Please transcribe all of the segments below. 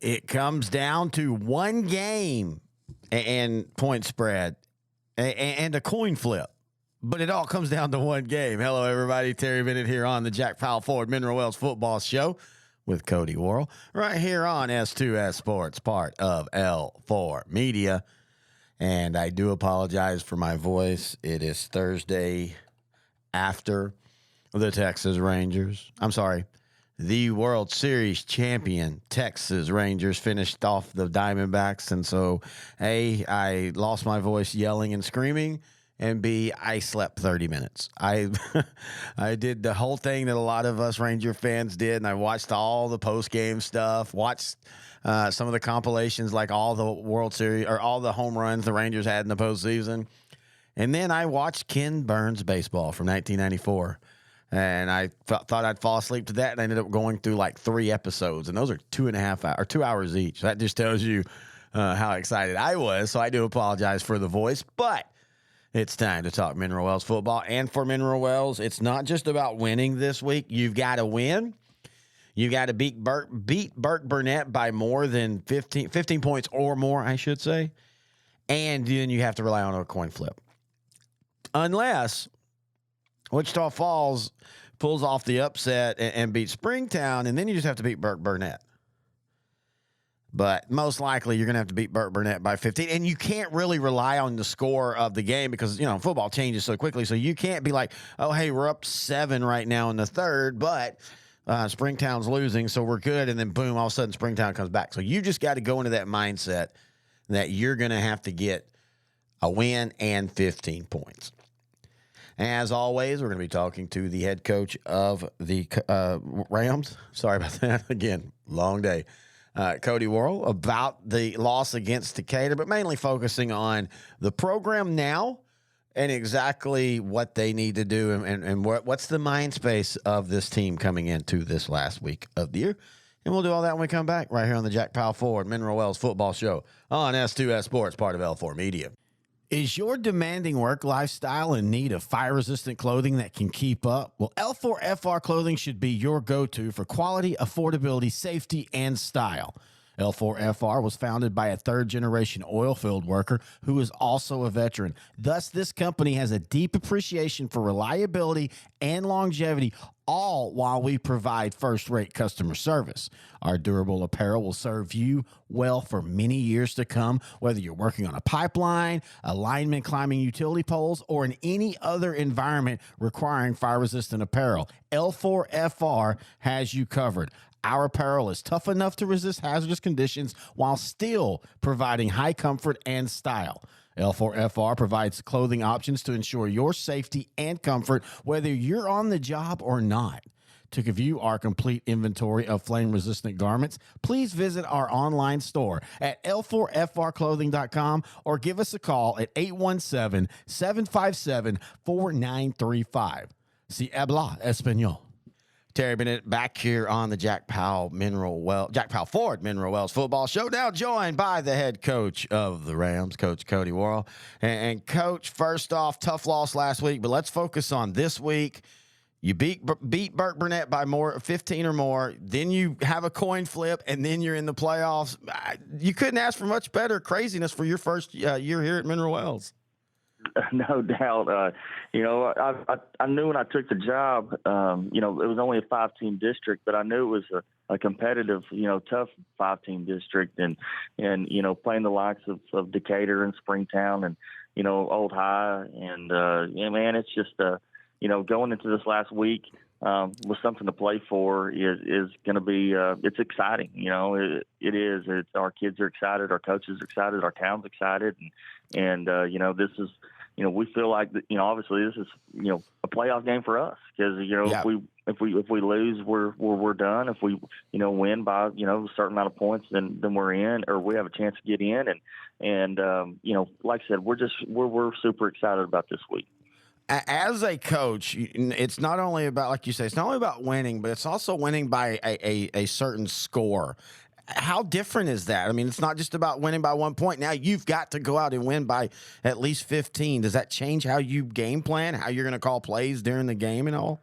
It comes down to one game and point spread and a coin flip. But it all comes down to one game. Hello, everybody. Terry Bennett here on the Jack Powell Ford Mineral Wells Football Show with Cody Worrell right here on S2S Sports, part of L4 Media. And I do apologize for my voice. It is Thursday after the Texas Rangers. I'm sorry. The World Series champion Texas Rangers finished off the Diamondbacks. And so, A, I lost my voice yelling and screaming. And B, I slept 30 minutes. I did the whole thing that a lot of us Ranger fans did, and I watched all the post-game stuff, watched some of the compilations like all the World Series or all the home runs the Rangers had in the postseason. And then I watched Ken Burns baseball from 1994. And I thought I'd fall asleep to that, and I ended up going through like 3 episodes, and those are 2.5 hours or 2 hours each. That just tells you how excited I was. So I do apologize for the voice, but it's time to talk Mineral Wells football. And for Mineral Wells, it's not just about winning this week. You've got to win. You got to beat Burt Burnett by more than 15 points or more, I should say. And then you have to rely on a coin flip. Unless Wichita Falls pulls off the upset and beats Springtown, and then you just have to beat Burt Burnett. But most likely you're going to have to beat Burt Burnett by 15. And you can't really rely on the score of the game because, you know, football changes so quickly. So you can't be like, oh, hey, we're up 7 right now in the third, but Springtown's losing, so we're good. And then, boom, all of a sudden Springtown comes back. So you just got to go into that mindset that you're going to have to get a win and 15 points. As always, we're going to be talking to the head coach of the Rams. Sorry about that. Again, long day. Cody Worrell, about the loss against Decatur, but mainly focusing on the program now and exactly what they need to do and what's the mind space of this team coming into this last week of the year. And we'll do all that when we come back right here on the Jack Powell Ford Mineral Wells Football Show on S2S Sports, part of L4 Media. Is your demanding work lifestyle in need of fire-resistant clothing that can keep up? Well, L4FR clothing should be your go-to for quality, affordability, safety, and style. L4FR was founded by a third-generation oil field worker who is also a veteran. Thus, this company has a deep appreciation for reliability and longevity, all while we provide first-rate customer service. Our durable apparel will serve you well for many years to come, whether you're working on a pipeline, a lineman climbing utility poles, or in any other environment requiring fire-resistant apparel. L4FR has you covered. Our apparel is tough enough to resist hazardous conditions while still providing high comfort and style. L4FR provides clothing options to ensure your safety and comfort, whether you're on the job or not. To view our complete inventory of flame-resistant garments, please visit our online store at L4FRclothing.com or give us a call at 817-757-4935. Si habla español. Terry Bennett back here on the Jack Powell Ford Mineral Wells Football Show. Now joined by the head coach of the Rams, Coach Cody Worrell. And Coach, first off, tough loss last week, but let's focus on this week. You beat Burt Burnett by 15 or more. Then you have a coin flip, and then you're in the playoffs. You couldn't ask for much better craziness for your first year here at Mineral Wells. No doubt. I knew when I took the job, it was only a 5-team district, but I knew it was a competitive, tough 5-team district and playing the likes of Decatur and Springtown and, Old High. And, it's just, going into this last week with something to play for is going to be, it's exciting. It is. Our kids are excited. Our coaches are excited. Our town's excited. And this is, we feel like that, obviously this is, a playoff game for us because, if we lose, we're done. If we, win by, a certain amount of points, then we're in, or we have a chance to get in. And like I said, we're super excited about this week. As a coach, it's not only about, like you say, it's not only about winning, but it's also winning by a certain score. How different is that? I mean, it's not just about winning by 1 point. Now you've got to go out and win by at least 15. Does that change how you game plan, how you're going to call plays during the game and all?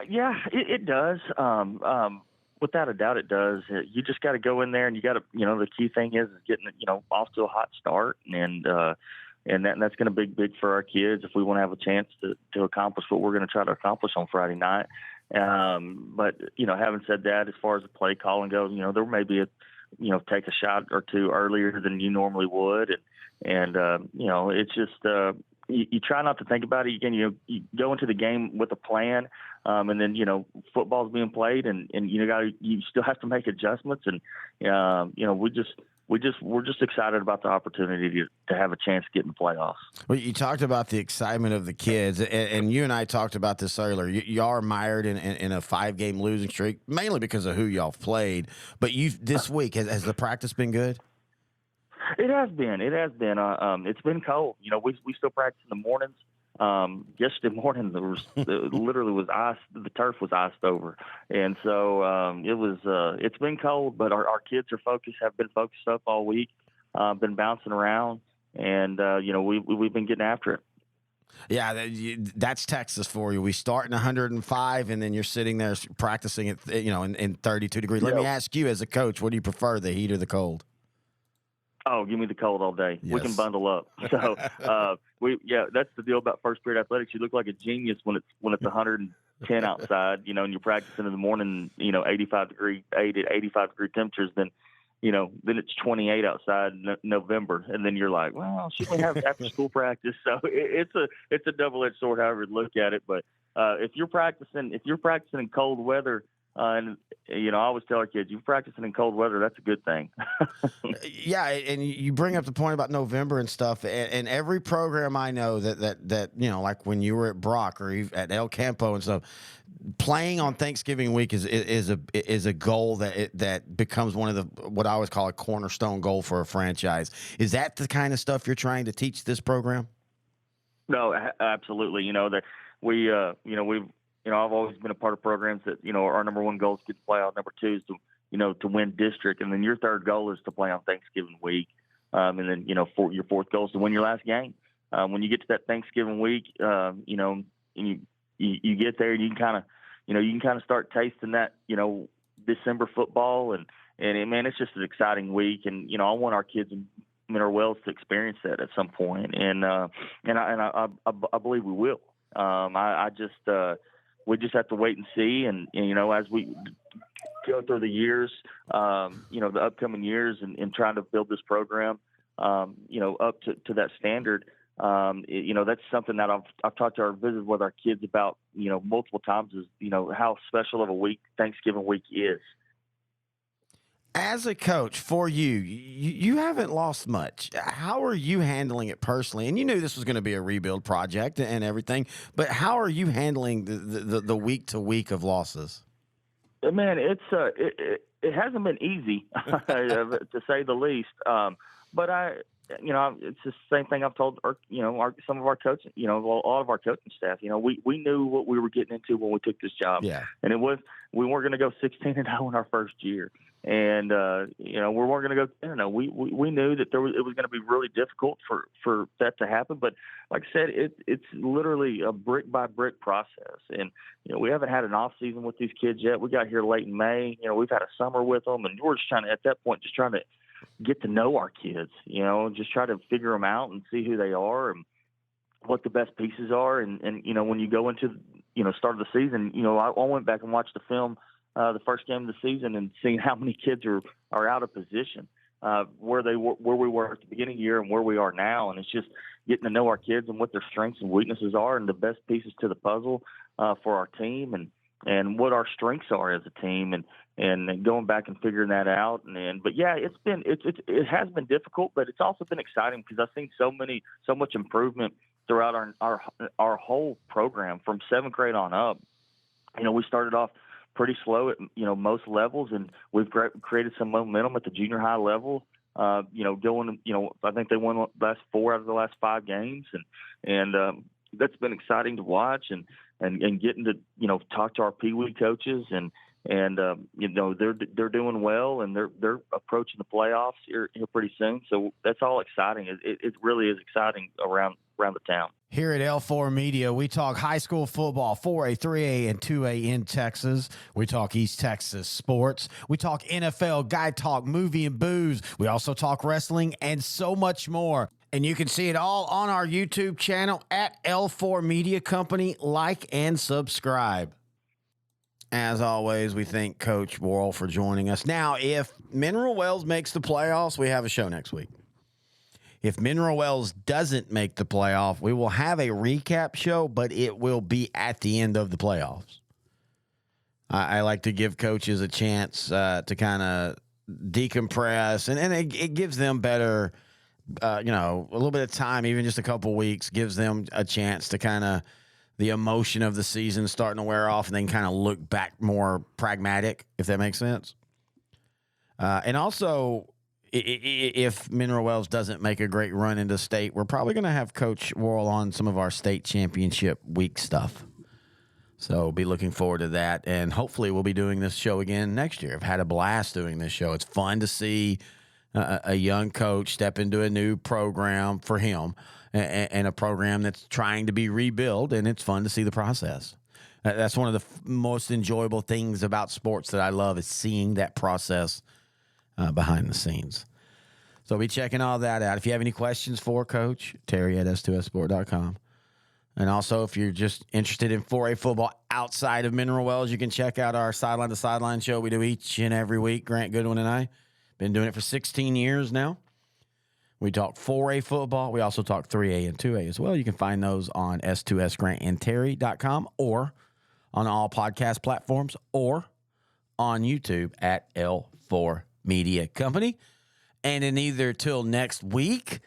Yeah, it does. Without a doubt, it does. You just got to go in there, and you got to, the key thing is getting, off to a hot start, and that's going to be big for our kids if we want to have a chance to accomplish what we're going to try to accomplish on Friday night. But having said that, as far as the play calling goes, there may be take a shot or two earlier than you normally would, and it's just you try not to think about it. Again, you go into the game with a plan. And then, football's being played and you still have to make adjustments. And, we're just excited about the opportunity to have a chance to get in the playoffs. Well, you talked about the excitement of the kids, and you and I talked about this earlier. You are mired in a 5-game losing streak, mainly because of who y'all played. But this week, has the practice been good? It has been. It's been cold. We still practice in the mornings. Yesterday morning there was literally was ice. The turf was iced over, and so it's been cold. But our kids have been focused up all week, been bouncing around, and we've been getting after it. Yeah, that's Texas for you. We start in 105, and then you're sitting there practicing at in 32 degrees. Let me ask you, as a coach, what do you prefer, the heat or the cold? Oh, give me the cold all day. Yes. We can bundle up. So that's the deal about first period athletics. You look like a genius when it's 110 outside, and you're practicing in the morning, 85 degree temperatures. Then it's 28 outside in November, and then you're like, well, should we have after school practice? So it's a double-edged sword, however you look at it. But if you're practicing in cold weather. And I always tell our kids, you're practicing in cold weather, that's a good thing. Yeah, and you bring up the point about November and stuff, and every program I know that like when you were at Brock or at El Campo and stuff, playing on Thanksgiving week is a goal that becomes one of the what I always call a cornerstone goal for a franchise. Is that the kind of stuff you're trying to teach this program? No, absolutely. That we've. I've always been a part of programs that, our number one goal is to get the playoff. Number two is to win district. And then your third goal is to play on Thanksgiving week. And then, your fourth goal is to win your last game. When you get to that Thanksgiving week, and you get there, and you can kind of start tasting that, December football. And man, it's just an exciting week. And, I want our kids in Mineral Wells to experience that at some point. And I believe we will. We just have to wait and see. And as we go through the years, the upcoming years and trying to build this program, up to that standard, that's something that I've talked to our visitors with our kids about, multiple times is, how special of a week Thanksgiving week is. As a coach, for you haven't lost much. How are you handling it personally? And you knew this was going to be a rebuild project and everything, but how are you handling the week to week of losses? Man, it hasn't been easy to say the least. But it's the same thing I've told some of our coaching, a lot of our coaching staff. We knew what we were getting into when we took this job. Yeah. And we weren't going to go 16-0 in our first year. And, we weren't going to go 10-0. We knew that it was going to be really difficult for that to happen. But like I said, it's literally a brick by brick process. And, we haven't had an off season with these kids yet. We got here late in May. We've had a summer with them, and we're just trying to get to know our kids, just try to figure them out and see who they are and what the best pieces are. And when you go into, start of the season, I went back and watched the film, the first game of the season, and seeing how many kids are out of position, where we were at the beginning of the year and where we are now. And it's just getting to know our kids and what their strengths and weaknesses are and the best pieces to the puzzle, for our team and what our strengths are as a team and going back and figuring that out. But yeah, it has been difficult, but it's also been exciting because I've seen so much improvement throughout our whole program from 7th grade on up. We started off pretty slow at, most levels, and we've created some momentum at the junior high level. I think they won the last 4 out of the last 5 games, and that's been exciting to watch and getting to, talk to our Pee Wee coaches and and they're doing well, and they're approaching the playoffs here pretty soon. So that's all exciting. It really is exciting around the town. Here at L4 Media, we talk high school football, 4A, 3A, and 2A in Texas. We talk East Texas sports. We talk NFL, guy talk, movie and booze. We also talk wrestling and so much more. And you can see it all on our YouTube channel at L4 Media Company. Like and subscribe. As always, we thank Coach Worrell for joining us. Now, if Mineral Wells makes the playoffs, we have a show next week. If Mineral Wells doesn't make the playoff, we will have a recap show, but it will be at the end of the playoffs. I like to give coaches a chance to kind of decompress, and it gives them better, a little bit of time, even just a couple weeks, gives them a chance to kind of the emotion of the season starting to wear off and then kind of look back more pragmatic, if that makes sense. And also, if Mineral Wells doesn't make a great run into state, we're probably going to have Coach Worrell on some of our state championship week stuff. So be looking forward to that. And hopefully we'll be doing this show again next year. I've had a blast doing this show. It's fun to see a young coach step into a new program for him and a program that's trying to be rebuilt. And it's fun to see the process. That's one of the most enjoyable things about sports that I love is seeing that process behind the scenes. So be checking all that out. If you have any questions for Coach, Terry at s2ssport.com. And also, if you're just interested in 4A football outside of Mineral Wells, you can check out our Sideline to Sideline show we do each and every week. Grant Goodwin and I been doing it for 16 years now. We talk 4A football. We also talk 3A and 2A as well. You can find those on s2sgrantandterry.com or on all podcast platforms or on YouTube at L4 Media Company. And in either till next week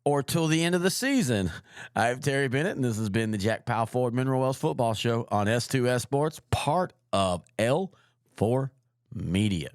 or till the end of the season, I'm Terry Bennett, and this has been the Jack Powell Ford Mineral Wells Football Show on S2S Sports, part of L4 Media.